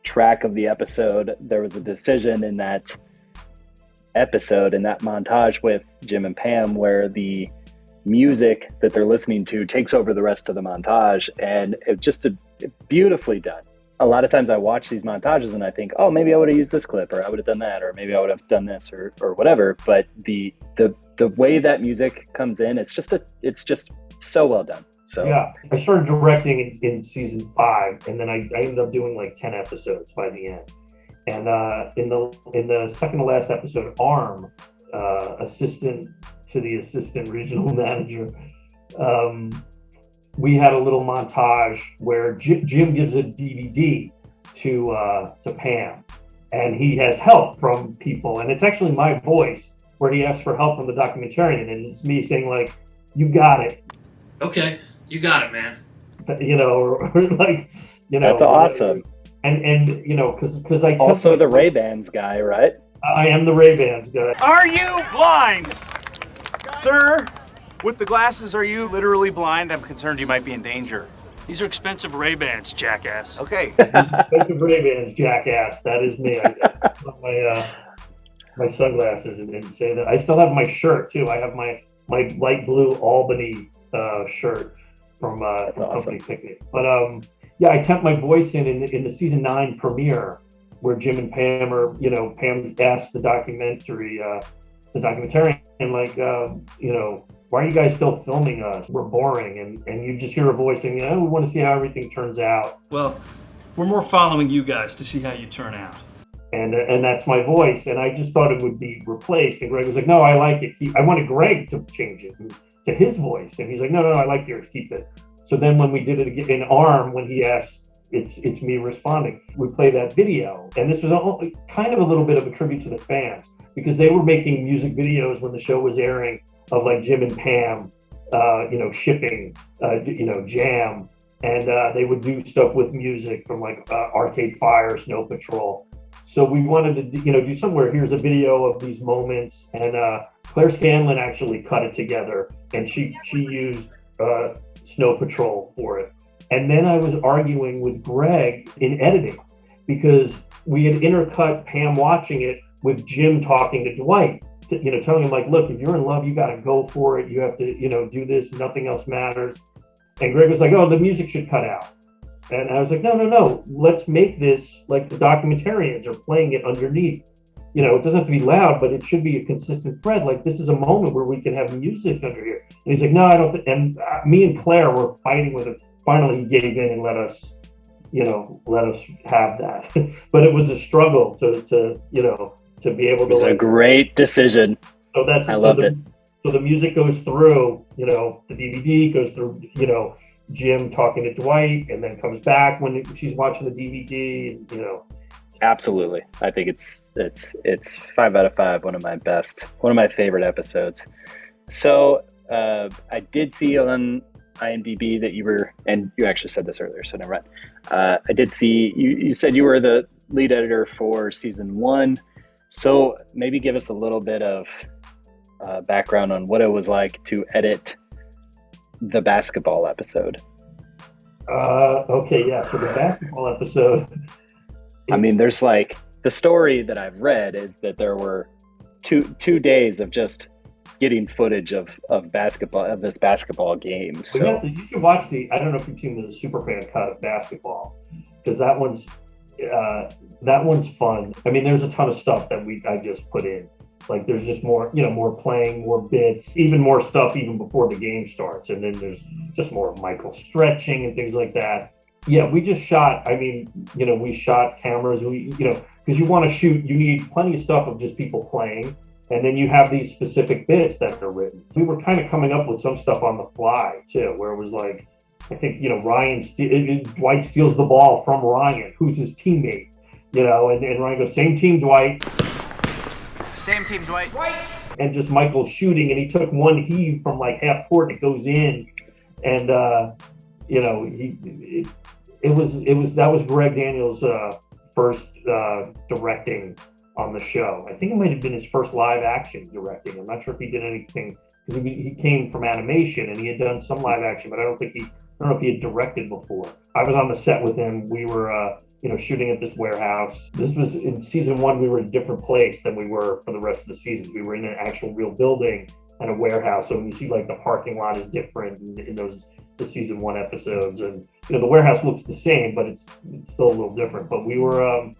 track of the episode. There was a decision in that episode, in that montage with Jim and Pam, where the music that they're listening to takes over the rest of the montage, and it just beautifully done. A lot of times I watch these montages and I think, oh, maybe I would have used this clip, or I would have done that, or maybe I would have done this, or whatever. But the way that music comes in, it's just so well done. So yeah, I started directing in season 5, and then I ended up doing like 10 episodes by the end. And in the second to last episode, Arm, assistant to the assistant regional manager, we had a little montage where Jim gives a DVD to Pam, and he has help from people, and it's actually my voice where he asks for help from the documentarian, and it's me saying like, "You got it." Okay, you got it, man. You know, or like, you know. That's awesome. And you know, because I also the Ray-Bans guy, right? I am the Ray-Bans guy. Are you blind? Sir, with the glasses, are you literally blind? I'm concerned you might be in danger. These are expensive Ray-Bans, jackass. Okay. Expensive Ray-Bans, jackass. That is me. I put my sunglasses and say that. I still have my shirt too. I have my light blue Albany shirt from Company Picnic. But yeah, I tempt my voice in the season 9 premiere where Jim and Pam are, you know, Pam asked the documentarian, like, you know, why are you guys still filming us? We're boring. And you just hear a voice saying, we want to see how everything turns out. Well, we're more following you guys to see how you turn out. And that's my voice. And I just thought it would be replaced. And Greg was like, no, I like it. I wanted Greg to change it to his voice. And he's like, no, I like yours. Keep it. So then when we did it again in ARM, when he asked, it's me responding, we play that video. And this was kind of a little bit of a tribute to the fans because they were making music videos when the show was airing of like Jim and Pam, you know, shipping, you know, Jam. And they would do stuff with music from like Arcade Fire, Snow Patrol. So we wanted to, you know, do somewhere. Here's a video of these moments. And Claire Scanlon actually cut it together and she used Snow Patrol for it. And then I was arguing with Greg in editing because we had intercut Pam watching it with Jim talking to Dwight, you know, telling him like, look, if you're in love, you got to go for it. You have to, you know, do this. Nothing else matters. And Greg was like, oh, the music should cut out. And I was like, no. Let's make this like the documentarians are playing it underneath. You know, it doesn't have to be loud, but it should be a consistent thread. Like this is a moment where we can have music under here. And he's like, no, I don't. And me and Claire were fighting with it. Finally, he gave in and let us have that. But it was a struggle to you know, to be able to. It was a great decision. So I loved it. So the music goes through, you know, the DVD goes through, you know, Jim talking to Dwight, and then comes back when she's watching the DVD, you know. Absolutely. I think it's 5 out of 5, one of my favorite episodes. So I did see on IMDb that you were, and you actually said this earlier, so never mind. I did see, you said you were the lead editor for season 1. So maybe give us a little bit of background on what it was like to edit the basketball episode. Okay, yeah. So the basketball episode. I mean, there's like the story that I've read is that there were two days of just getting footage of this basketball game. So you should watch I don't know if you've seen the Superfan cut of basketball because that one's fun. I mean, there's a ton of stuff that I just put in. Like there's just more, you know, more playing, more bits, even more stuff even before the game starts. And then there's just more Michael stretching and things like that. Yeah, we just shot, I mean, you know, we shot cameras, you know, because you want to shoot, you need plenty of stuff of just people playing. And then you have these specific bits that are written. We were kind of coming up with some stuff on the fly too, where it was like, I think, you know, Dwight steals the ball from Ryan, who's his teammate, you know, and Ryan goes, same team, Dwight. Same team, Dwight. And just Michael shooting, and he took one heave from like half court, and it goes in, and you know, that was Greg Daniels' first directing on the show. I think it might have been his first live action directing. I'm not sure if he did anything because he came from animation and he had done some live action, but I don't know if he had directed before. I was on the set with him. We were, you know, shooting at this warehouse. This was in season 1. We were in a different place than we were for the rest of the season. We were in an actual real building and a warehouse. So when you see like the parking lot is different in the season 1 episodes, and you know the warehouse looks the same, but it's still a little different. But we were,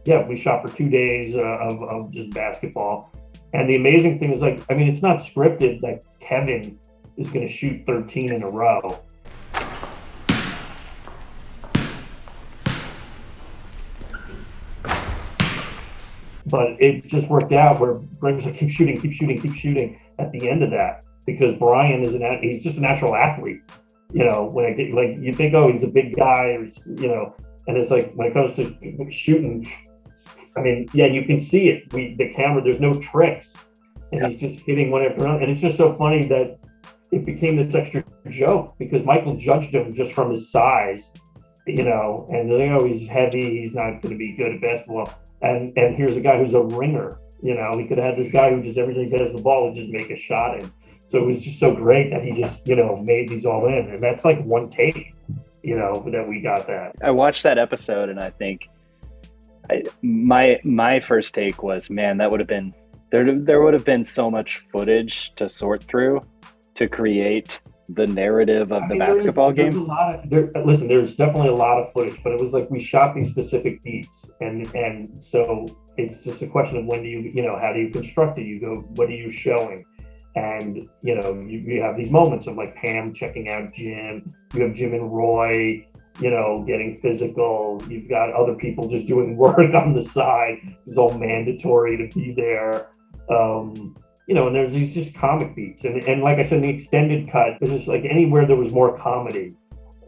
we shot for 2 days of just basketball. And the amazing thing is, like, I mean, it's not scripted that Kevin is going to shoot 13 in a row. But it just worked out where Greg was like, keep shooting at the end of that, because Brian he's just a natural athlete. You know, when I get like you think, oh, he's a big guy, or you know, and it's like when it comes to shooting, I mean, yeah, you can see it. The camera, there's no tricks, and he's just hitting one after another, and it's just so funny that it became this extra joke because Michael judged him just from his size, you know, and they know he's heavy, he's not going to be good at basketball, and here's a guy who's a ringer, you know, he could have this guy who just every time he has the ball, would just make a shot in. So it was just so great that he just, you know, made these all in. And that's like one take, you know, that we got that. I watched that episode and I think my first take was, man, that would have been, there would have been so much footage to sort through to create the narrative of the basketball game. Listen, there's definitely a lot of footage, but it was like we shot these specific beats. And so it's just a question of when do you know, how do you construct it? You go, what are you showing? And, you know, you have these moments of like Pam checking out Jim. You have Jim and Roy, you know, getting physical. You've got other people just doing work on the side. It's all mandatory to be there. You know, and there's these just comic beats. And like I said, in the extended cut, it's just like anywhere there was more comedy,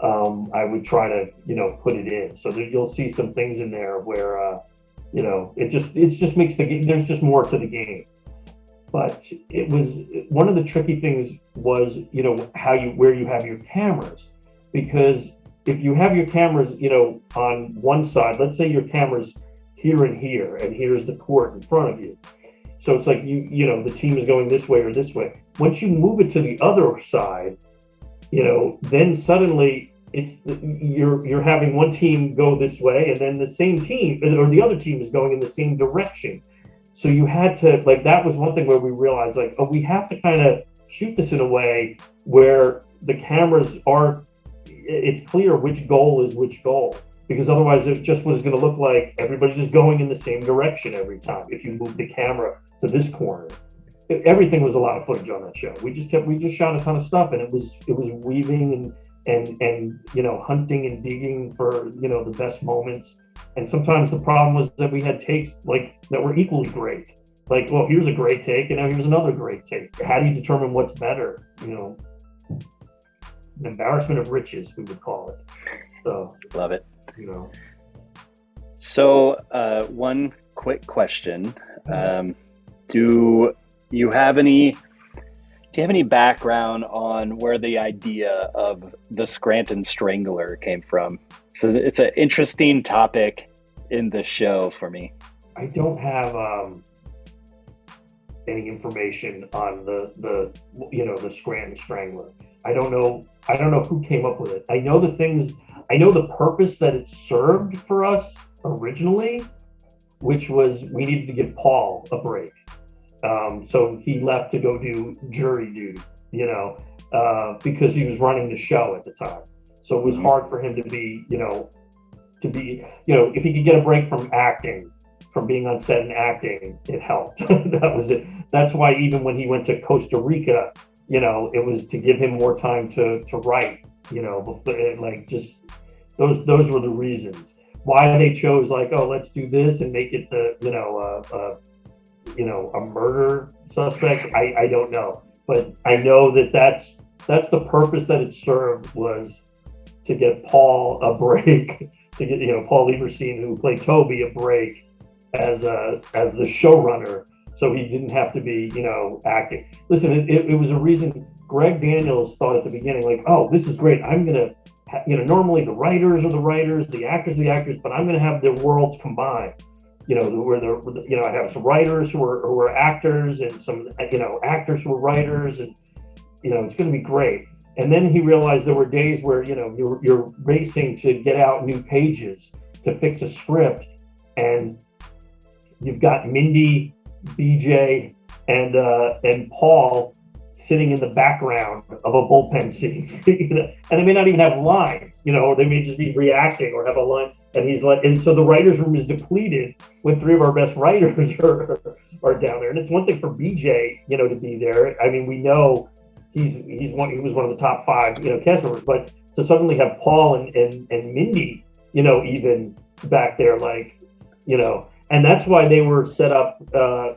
I would try to, you know, put it in. So you'll see some things in there where, you know, it just makes the game, there's just more to the game. But it was one of the tricky things was, you know, where you have your cameras, because if you have your cameras, you know, on one side, let's say your camera's here and here's the court in front of you. So it's like you know, the team is going this way or this way. Once you move it to the other side, you know, then suddenly you're having one team go this way, and then the same team or the other team is going in the same direction. So you had to, like, that was one thing where we realized, like, oh, we have to kind of shoot this in a way where the cameras aren't, it's clear which goal is which goal, because otherwise it just was going to look like everybody's just going in the same direction every time if you move the camera to this corner. Everything was a lot of footage on that show. We just shot a ton of stuff, and it was weaving and you know, hunting and digging for, you know, the best moments. And sometimes the problem was that we had takes like that were equally great. Like, well, here's a great take, and now here's another great take. How do you determine what's better? You know, an embarrassment of riches, we would call it. So love it. You know. So one quick question: Do you have any background on where the idea of the Scranton Strangler came from? So it's an interesting topic in the show for me. I don't have any information on the you know, the Scranton Strangler. I don't know who came up with it. I know the purpose that it served for us originally, which was we needed to give Paul a break. So he left to go do jury duty, you know, because he was running the show at the time. So it was hard for him to be, you know, if he could get a break from acting, from being on set and acting, it helped. That was it. That's why even when he went to Costa Rica, you know, it was to give him more time to write, you know, like just those were the reasons why they chose, like, oh, let's do this and make it the, you know, a murder suspect. I don't know, but I know that's the purpose that it served, was to get Paul a break, to get, you know, Paul Lieberstein, who played Toby, a break as the showrunner, so he didn't have to be, you know, acting. Listen, it was a reason. Greg Daniels thought at the beginning, like, oh, this is great. I'm gonna, you know, normally the writers are the writers, the actors are the actors, but I'm gonna have their worlds combined. You know, where you know, I have some writers who are actors, and some, you know, actors who are writers, and, you know, it's going to be great. And then he realized there were days where, you know, you're racing to get out new pages to fix a script, and you've got Mindy, BJ, and Paul sitting in the background of a bullpen scene, and they may not even have lines, you know, or they may just be reacting or have a line. And he's like, and so the writers' room is depleted when three of our best writers are down there. And it's one thing for BJ, you know, to be there. I mean, we know he was one of the top 5, you know, cast members, but to suddenly have Paul and Mindy, you know, even back there, like, you know, and that's why they were set up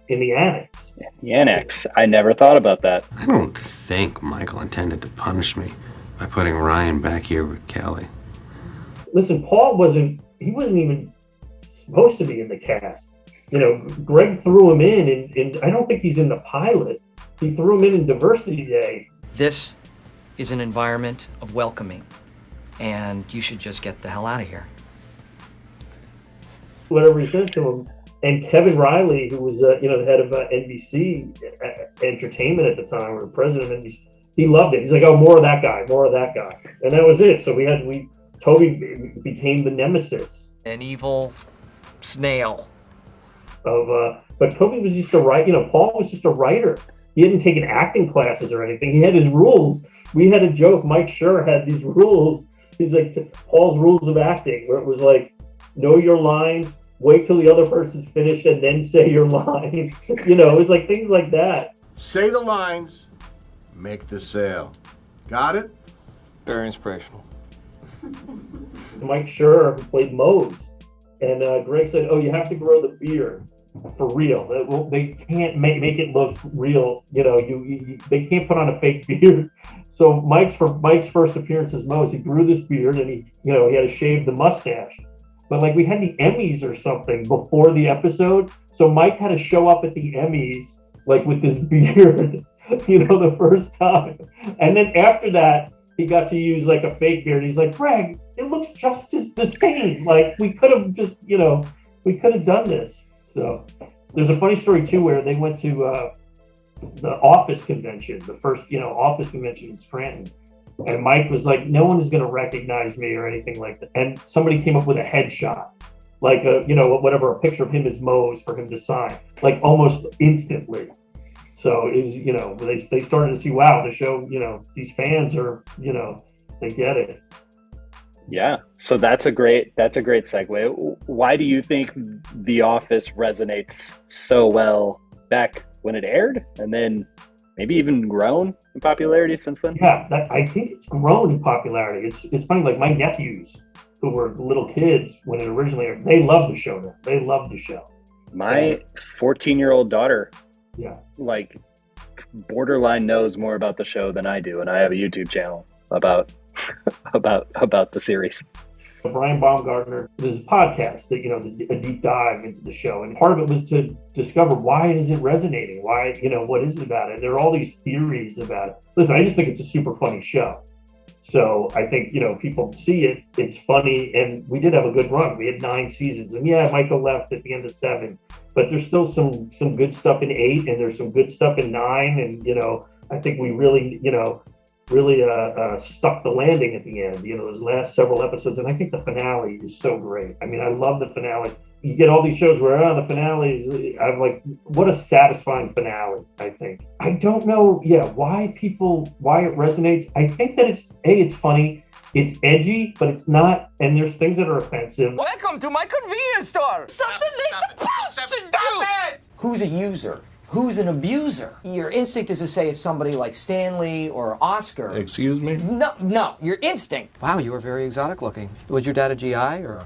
in the annex. The annex. I never thought about that. I don't think Michael intended to punish me. by putting Ryan back here with Kelly. Listen, Paul wasn't even supposed to be in the cast. You know, Greg threw him in, and I don't think he's in the pilot. He threw him in Diversity Day. This is an environment of welcoming, and you should just get the hell out of here. Whatever he says to him. And Kevin Riley, who was, the head of NBC Entertainment at the time, or president of NBC, he loved it. He's like, oh, more of that guy. And that was it. So Toby became the nemesis. An evil snail. But Toby was just Paul was just a writer. He hadn't taken acting classes or anything. He had his rules. We had a joke. Mike Schur had these rules. He's like, Paul's rules of acting, where it was like, know your lines, wait till the other person's finished, and then say your line. It was like things like that. Say the lines, make the sale. Got it? Very inspirational. Mike Schur, who played Mose, and Greg said, oh, you have to grow the beard for real. They can't make it look real. They can't put on a fake beard. So Mike's first appearance as Mose, he grew this beard, and he had to shave the mustache. But like we had the Emmys or something before the episode, so Mike had to show up at the Emmys like with this beard, the first time. And then after that, he got to use like a fake beard. He's like, Greg, it looks just as the same. Like we could have just, we could have done this. So there's a funny story too where they went to the Office convention, the first, Office convention in Scranton. And Mike was like, no one is going to recognize me or anything like that. And somebody came up with a headshot, like a picture of him as Mose for him to sign, like almost instantly. So it was, they started to see, wow, the show, these fans are, they get it. Yeah. So that's a great segue. Why do you think The Office resonates so well back when it aired, and then maybe even grown in popularity since then? Yeah, I think it's grown in popularity. It's funny, like my nephews, who were little kids when it originally aired, they love the show now. They love the show. My 14-year-old daughter, yeah, like borderline knows more about the show than I do, and I have a YouTube channel about the series. Brian Baumgartner, there's a podcast that, a deep dive into the show. And part of it was to discover, why is it resonating? Why, what is it about it? There are all these theories about it. Listen, I just think it's a super funny show. So I think, people see it, it's funny, and we did have a good run. We had 9 seasons, and yeah, Michael left at the end of 7, but there's still some good stuff in 8, and there's some good stuff in 9. And, I think we really, stuck the landing at the end, those last several episodes. And I think the finale is so great. I mean, I love the finale. You get all these shows where, the finale, I'm like, what a satisfying finale, I think. I don't know, why it resonates. I think that it's funny, it's edgy, but it's not, and there's things that are offensive. Welcome to my convenience store. Something they're supposed to do. Who's a user? Who's an abuser? Your instinct is to say it's somebody like Stanley or Oscar. Excuse me? No, your instinct. Wow, you were very exotic looking. Was your dad a GI or?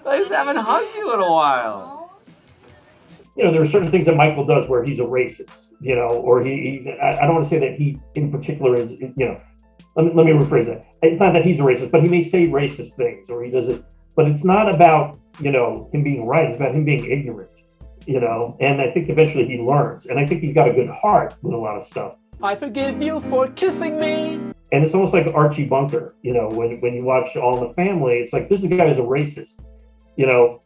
I just haven't hugged you in a while. There are certain things that Michael does where he's a racist, or I don't want to say that he in particular is, let me rephrase that. It's not that he's a racist, but he may say racist things, or he does it, but it's not about, him being right. It's about him being ignorant. And I think eventually he learns. And I think he's got a good heart with a lot of stuff. I forgive you for kissing me. And it's almost like Archie Bunker, when you watch All in the Family, it's like, this guy is a racist,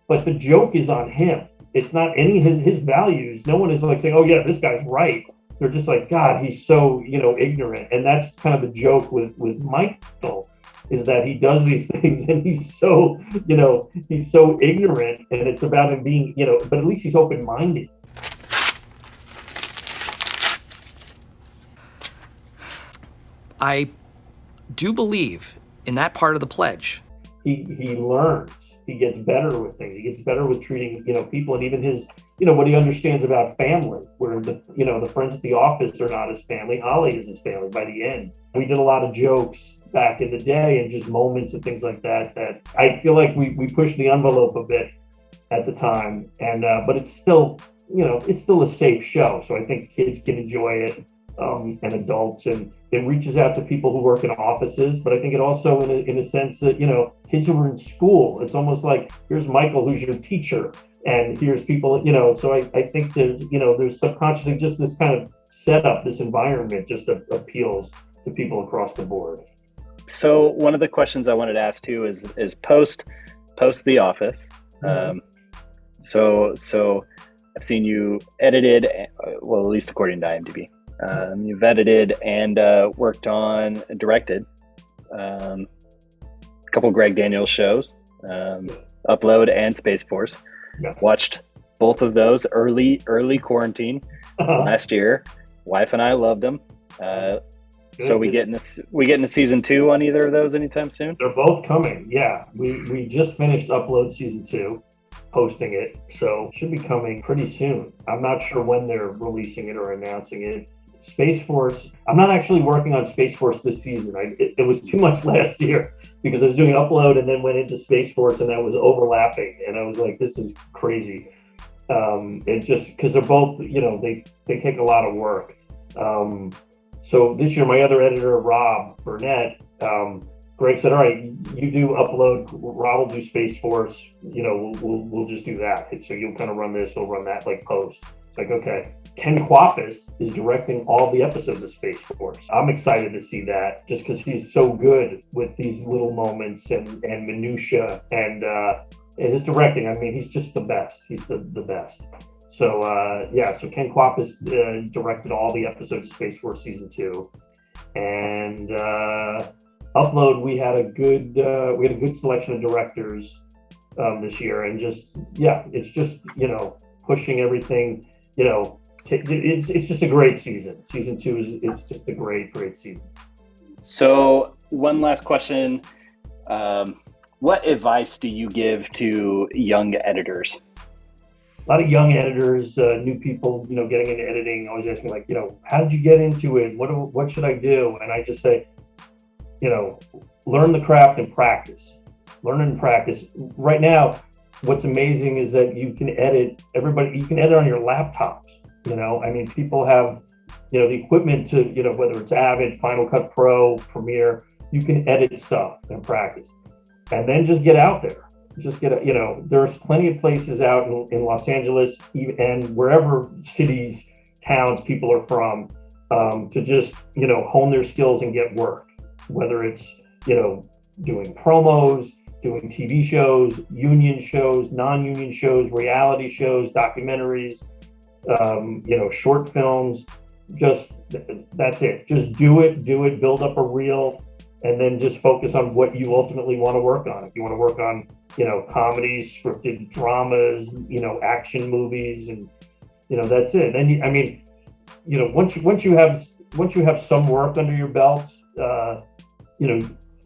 but the joke is on him. It's not any of his values. No one is like saying, oh yeah, this guy's right. They're just like, God, he's so, ignorant. And that's kind of the joke with Michael, is that he does these things and he's so, he's so ignorant, and it's about him being, but at least he's open-minded. I do believe in that part of the pledge. He learns. He gets better with things. He gets better with treating, people, and even his, what he understands about family, where the friends at the office are not his family. Holly is his family by the end. We did a lot of jokes back in the day and just moments and things like that I feel like we pushed the envelope a bit at the time, and but it's still, it's still a safe show. So I think kids can enjoy it. and adults, and it reaches out to people who work in offices. But I think it also, in a sense that, you know, kids who are in school, it's almost like, here's Michael, who's your teacher, and here's people, you know. So I think there's subconsciously just this kind of setup, this environment just appeals to people across the board. So one of the questions I wanted to ask too is post The Office. So I've seen you edited, well, at least according to IMDb. You've edited and worked on, directed a couple Greg Daniels shows, Upload and Space Force. Yeah. Watched both of those early quarantine last year. Wife and I loved them. So we get into season 2 on either of those anytime soon? They're both coming. Yeah, we just finished Upload season 2, posting it, so it should be coming pretty soon. I'm not sure when they're releasing it or announcing it. Space Force, I'm not actually working on Space Force this season. It was too much last year because I was doing Upload and then went into Space Force, and that was overlapping, and I was like, this is crazy. It just, because they're both, you know, they take a lot of work. So this year, my other editor, Rob Burnett, Greg said, all right, you do Upload, Rob will do Space Force, you know, we'll just do that. So you'll kind of run this, he'll run that, like post. It's like, okay. Ken Kwapis is directing all the episodes of Space Force. I'm excited to see that, just because he's so good with these little moments and minutia, and his directing, I mean, he's just the best. He's the best. So so Ken Kwapis directed all the episodes of Space Force season 2, and Upload, we had a good selection of directors this year, and it's just, you know, pushing everything, you know. It's just a great season. Season 2 it's just a great season. So one last question: what advice do you give to young editors? A lot of young editors, new people, you know, getting into editing, always ask me, like, you know, how did you get into it? What should I do? And I just say, you know, learn the craft and practice. Learn and practice. Right now, what's amazing is that you can edit on your laptops. You know, I mean, people have, you know, the equipment to, you know, whether it's Avid, Final Cut Pro, Premiere, you can edit stuff and practice. And then just get out there. You know, there's plenty of places out in Los Angeles and wherever cities, towns people are from, to just, you know, hone their skills and get work. Whether it's, you know, doing promos, doing TV shows, union shows, non-union shows, reality shows, documentaries, you know, short films, that's it. Just do it, build up a reel, and then just focus on what you ultimately want to work on. If you want to work on, you know, comedies, scripted dramas, you know, action movies, and, you know, that's it. And I mean, you know, once you have some work under your belt, you know,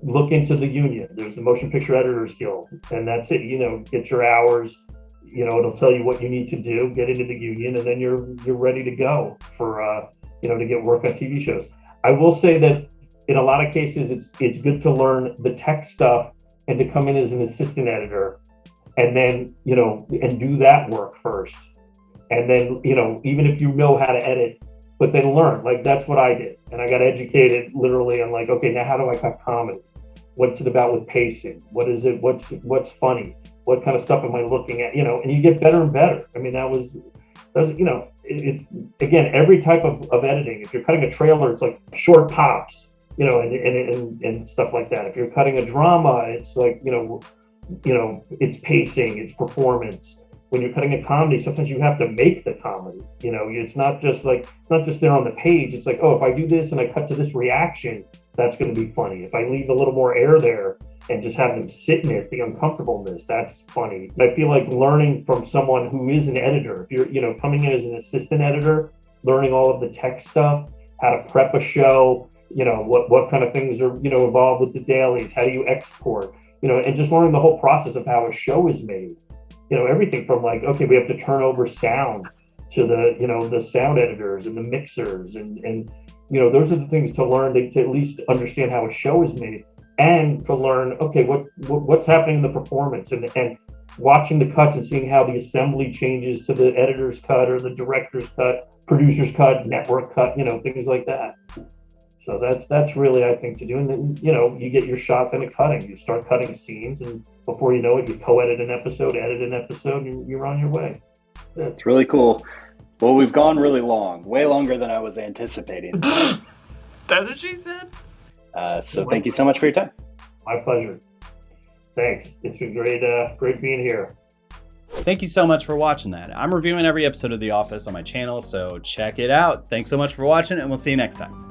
look into the union. There's the Motion Picture Editors Guild, and that's it. You know, get your hours. You know, it'll tell you what you need to do. Get into the union, and then you're ready to go for you know, to get work on TV shows. I will say that in a lot of cases, it's good to learn the tech stuff and to come in as an assistant editor, and then, you know, and do that work first, and then, you know, even if you know how to edit, but then learn. Like, that's what I did, and I got educated literally on, like, okay, now how do I cut comedy? What's it about with pacing? What is it? What's funny? What kind of stuff am I looking at? You know, and you get better and better. I mean, that was you know, it's again, every type of editing. If you're cutting a trailer, it's like short pops, you know, and stuff like that. If you're cutting a drama, it's like, you know, it's pacing, it's performance. When you're cutting a comedy, sometimes you have to make the comedy. You know, it's not just there on the page. It's like, oh, if I do this and I cut to this reaction, that's going to be funny. If I leave a little more air there and just have them sit in it, the uncomfortableness, that's funny. And I feel like learning from someone who is an editor, if you're, you know, coming in as an assistant editor, learning all of the tech stuff, how to prep a show, you know, what kind of things are, you know, involved with the dailies, how do you export, you know, and just learning the whole process of how a show is made. You know, everything from, like, okay, we have to turn over sound to the, you know, the sound editors and the mixers, and you know, those are the things to learn to at least understand how a show is made, and to learn, okay, what's happening in the performance, and watching the cuts and seeing how the assembly changes to the editor's cut or the director's cut, producer's cut, network cut, things like that. So that's really, I think, to do. And then, you get your shot in the cutting. You start cutting scenes, and before you know it, you co-edit an episode, edit an episode, and you're on your way. It's really cool. Well, we've gone really long, way longer than I was anticipating. That's what she said. So thank you so much for your time. My pleasure. Thanks. It's been great being here. Thank you so much for watching that. I'm reviewing every episode of The Office on my channel, so check it out. Thanks so much for watching, and we'll see you next time.